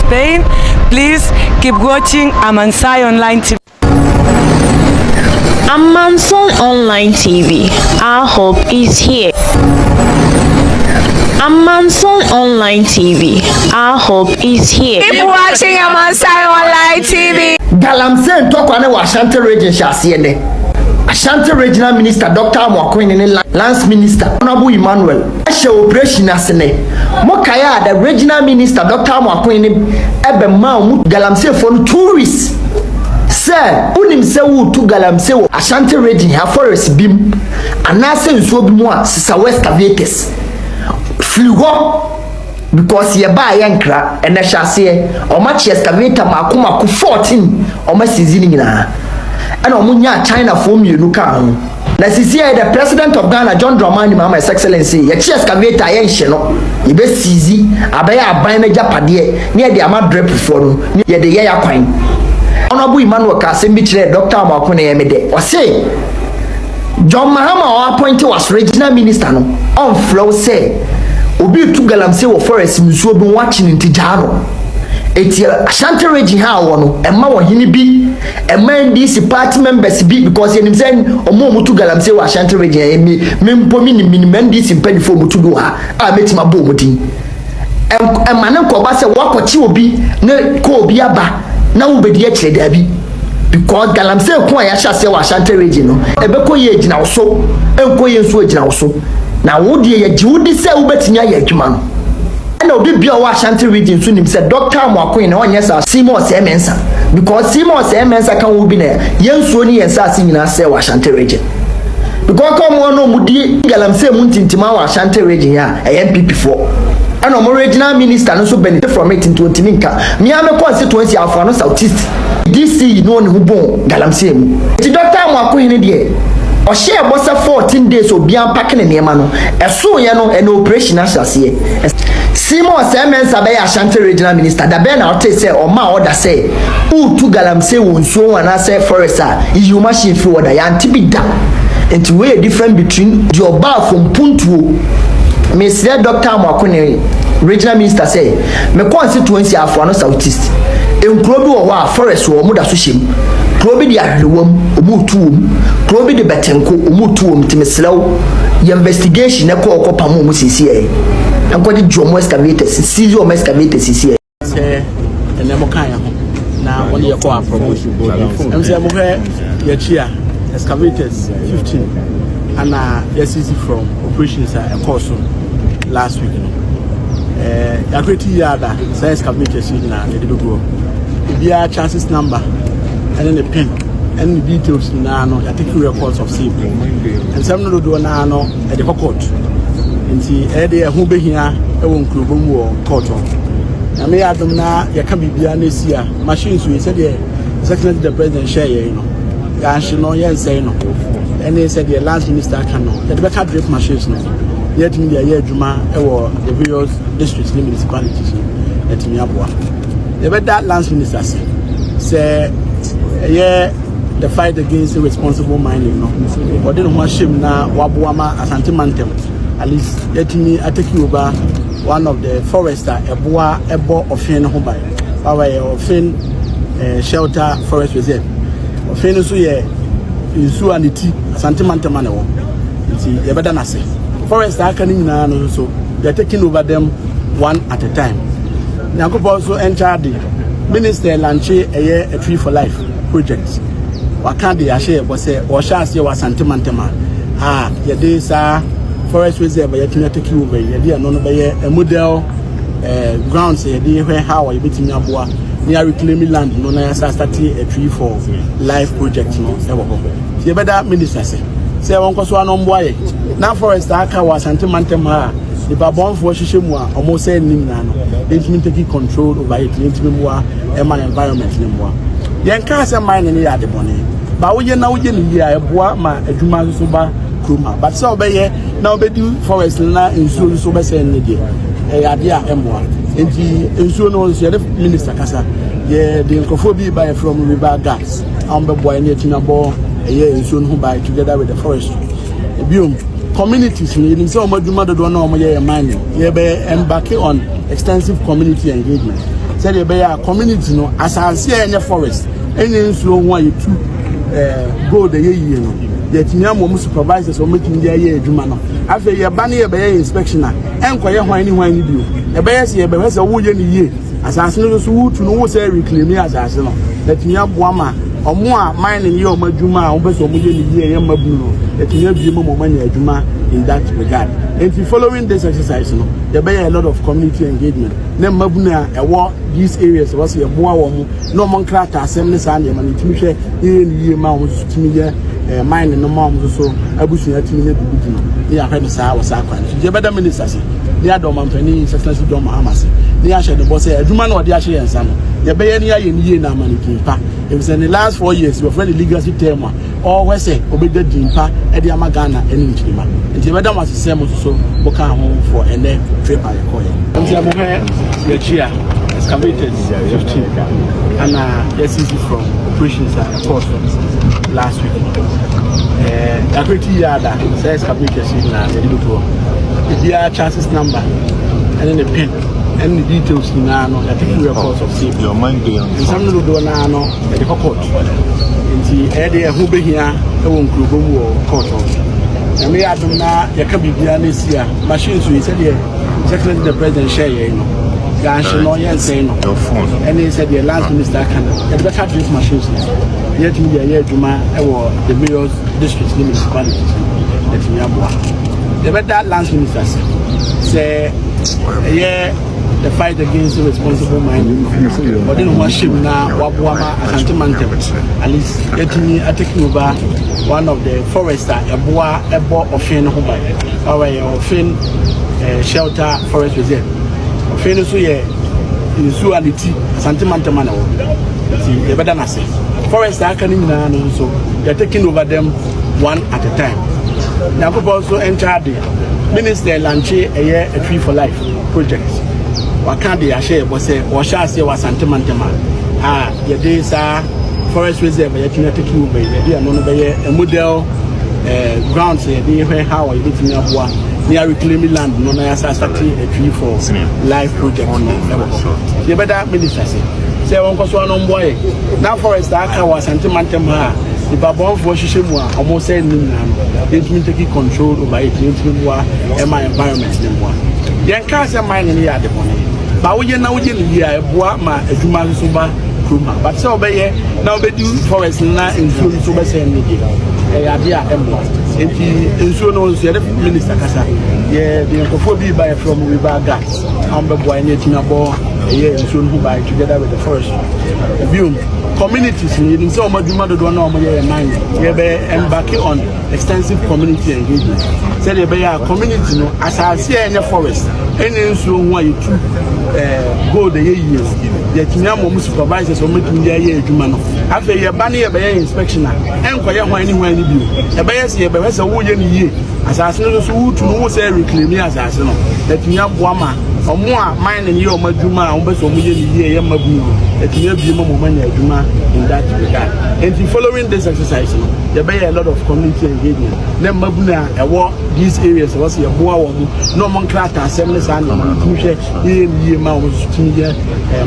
Spain. Please keep watching Amansai Online TV. Amansai Online TV. Our hope is here. Amansai Online TV. Our hope is here. Keep watching Amansai Online TV. Galamsey Tokwane Ashanti region Shasiene. Ashanti regional minister Dr. Amoakohene, Lance minister Honorable Emmanuel. Ashe operation asene. Mokaya the regional minister Dr. Amoakohene ebe ma Galamsey for tourists. Sir, unim se wu to Galamsey Ashanti region ha forest bim. Anase nsuo bi mu a sisa Excavators. Fligo because ye ba yankra ene hyase o ma chi excavator makomako 14 o ma season nyina ena o munya China for mienu ka ho na sisi the president of Ghana John Dramani Mahama His Excellency ye chi excavator ye nhye no ye be sizi abaya aban na japade ne ye de ama drip for no ye de ye yakwan Honorable Emmanuel ka se bi kire Dr. Amoakohene ye me de o say John Mahama o appoint was regional minister no on flow say obi tu Galamsey wo forest nsuo bi watching ntijano eti Ashanti region ha wo no emma wo hini bi emma DC party members bi because yenim say omo tu Galamsey wo Ashanti region me mpomi ni minimum DC mpanyfo mutu do ha a metima bo mudin emma ne ko ba se wakochi obi ne ko obi aba na wo bedi a kire da bi because Galamsey ko ya hyase wo Ashanti region no ebeko ye gina wo so enko ye nso gina wo so na wodi ye jiwudi se ubetinya ye adwuma no na obi bia wa Ashanti region so nim se Dr. Amoakohene onye sa Simos Emensa because Simos Emensa kan wo bi na yensuo ni yensa ase nyina se wa Ashanti region because come no mudi Galamsey mu ntintima wa Ashanti region ya MPP4 and omo regional minister no so benefit from it in 20 minka me am constituency afro no southeast DC no ne hu bon Galamsey mu ti Dr. Amoakohene de o share bossa 14 days obi am pack ne nema no eso ye no an operation asase Simon Semensa be Ashanti regional minister da be na o say o ma order say u tu Galamsey wonsuo wana say forester you machine free order ya anti bi da into way different between the oba from puntuo me say Dr. Amoakohene regional minister say me constituency afro no southeast enkuro bi wo wa forest wo mu da so shem Probi di ahwewam omutuum probi di betenko omutuum timeslew investigation e ko pamo mu sisi e anko di jomo Excavators sisi o Excavators sisi e se ene mo kan ya ho na woni ye ko approach em se mo he ye chia Excavators 15 and yes easy from operations a course last week ya create yada say Excavators na e de go bia chances number and then the pen and the details na no I take records of sale and some no do na no at the court nti e de ho behia e won krobo mu o court na me adom na ya ka bibia na sia machines we said the secretary the president share you know ya she no yen say no and he said the last minister can no the better drip machines no yet me ya adwuma e wo the various districts and municipalities let me aboa the better last minister say yeah, the fight against irresponsible mining, no. But then one shame na wabuama Ashanti Mantem. At least let me I take you over one of the forester ebo ofin hobai. Our ofin shelter forest reserve. Ofin so ye isu and iti Ashanti Mantem ane wo. Nti ye better na say. Forester aka ni nyina no so they are taking over them one at a time. Nyakopo also enter the minister lanche a tree for life project wakande ya share bo say o chance wa santimantema ye dey sa forest reserve ye tuna take over ye dey no be a model grounds ye dey where how you betimi aboa near reclaiming land no na start a tree for life project no e wo ye better minister say won ko so anomboa ye na forest aka wa santimantema the babon for shishemu a almost say nim na no entimi take control over it entimi mo a environment nim mo yen ka say mine ni ya de bone ba wo ye na wo ye ni ya eboa ma adwuma so ba kroma but so obeye na obedi forest na insuo so be say ni de ya de a emboa enti insuo no so the minister kasa ye the nkofo bi buy from river gas am be boy ni tinabo ye insuo no buy together with the forestry ebiom communities in so much do no mining. You be embarking on extensive community engagement. said the bear community no as I see any forest any slow one you go the year no yet nyam supervisors or making their year jumano after your banny a bear inspection and quite anyone you do a bear see a bear has a wood in the year as I know to know say reclaim as I know that me up wama or more mining your majuma or best of the year mabuno that you have more money in that regard. And if following this exercise, there be a lot of community engagement. Then mabuna these areas was a more no man craft assembly and management in mine no mom so abusu atimi na bibi ya hwede saa wasa kwan je beda ministers ni adom ampani secretary dom amase ni ahye de boss aduma na ode ahye yensa no ye be ye ni aye ni ye na amani pa it was in the last 4 years we friend legacy term or we say obeda dimpa e de amagana eni nchima je beda masese mo so boka ho for ene trip aye koye ntia mo he ye chia Excavators 15 and yes is from operations course last week that pretty yada says Excavators in the dia chances number and then the pen and the details in I think we are course of safety your mind doing some do na no the court nti e dey who be here e won krugomu court and me adom na ya ka bibia na sia machine so said the secretary the president share you know no saying your phone and he said the last minister can the better these machines yet me juma the mayor's district municipalities that me aboa the better last minister say the fight against irresponsible mining but then one ship na wabuama asantimantem at least getting taking over one of the forester ebo ofin ho by our ofin shelter forest reserve ofin so ye usuality asantimantem na wo ti e beda na say forester aka ni na no so they taking over them one at a time now people also enter the minister lanche a tree for life project waka dey share bo say o sha say wa santemantema ye dey sa forest reserve ye tina take you be dey no be a model grounds ye dey where how you dey tina boa near reclaiming land no na ya start a tree for life project ye better minister say won ko so no boy na forest aka wa santemantema the babon for shishemu almost say nim na no it mean take control over it nim boa my environment nim boa yen ka say mine ni ya de money ba wo ye na wo ye ni ya boa ma adwuma so ba kroma but say obeye na obedi forest na ensuo so be say ni ya dia embo enti ensuo no so ye minister kasa ye the kofobi buy from river gas ambe boy ni tina bo ye ensuo no buy together with the forest biom communities in so much do no mine we be embarking on extensive community engagement say they be a community no as I see any forest any so who you to go the year yet me am supervisors or making their year adwuma no after ye ba na ye be inspection enkoye ho anywhere ni bi e be yes ye be say wo ye ni ye as I see no so who to no say reclaim as I see no that me aboa ma omo a mine ni o madwuma a wo be so mo ye ni ye mabu that me bi mo manya adwuma in that regard. And following this exercise, there be a lot of community engagement. Then mabuna these areas was your boa no man craft assembly and ye ma was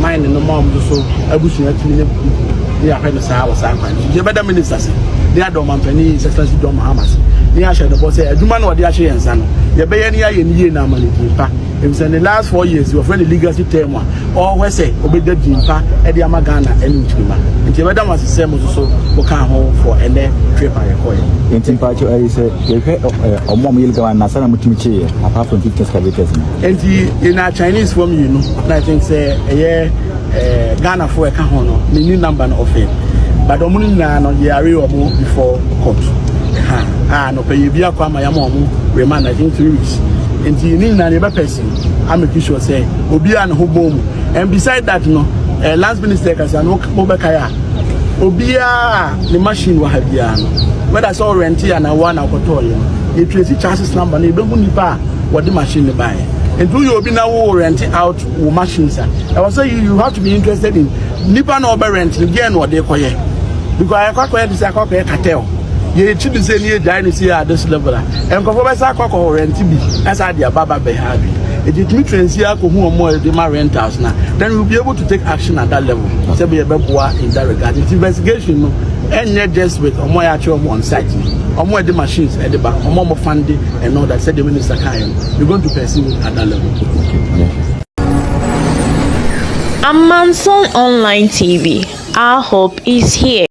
mine no mom so abusu atini ya hwede saa was akwan. Ye better ministers. They are dom ampani secretary dom hamas. Ni ahye the boss say adwuma no ode ahye yensa no. Ye be ye ni aye ni ye na amani pa. It was in the last 4 years you have friend legacy term or we say obeda dimpa e de amagana eni nchima nti beda ma sese mo so boka ho for ene trip ayekoye nti mpacho ayi say ye hwe omom yelgawa na sana mutimiche apart from 50 excavators nti in a Chinese form you know I think say Ghana for ka ho no ni new number of it but omuni na no ye are omo before court no pay ye bia kwa ma ya mo remand I think 3 weeks and you need another person. I'm making sure say Obia and Hobom. And beside that, no, last minister can say no Mobakaya. Obia the machine will have the when I saw rent and I want a cotorium. You trace the chances number, and you don't need what the machine buy. And do you be now renting out machines? I was saying you have to be interested in Nippon or rent again what they call it. Because I quite this I call it cartel. Ye chibi say near dynasty at this level. And Kofoba Sako rent be as I dear Baba Behavi. It is me transia ko who more the rentals now. Then we'll be able to take action at that level. So be able in that regard. It's investigation, and not just with Amoakohene on site. The machines at the back, funding and all that. Said the minister we're going to pursue it at that level. Amanson Online TV. Our hope is here.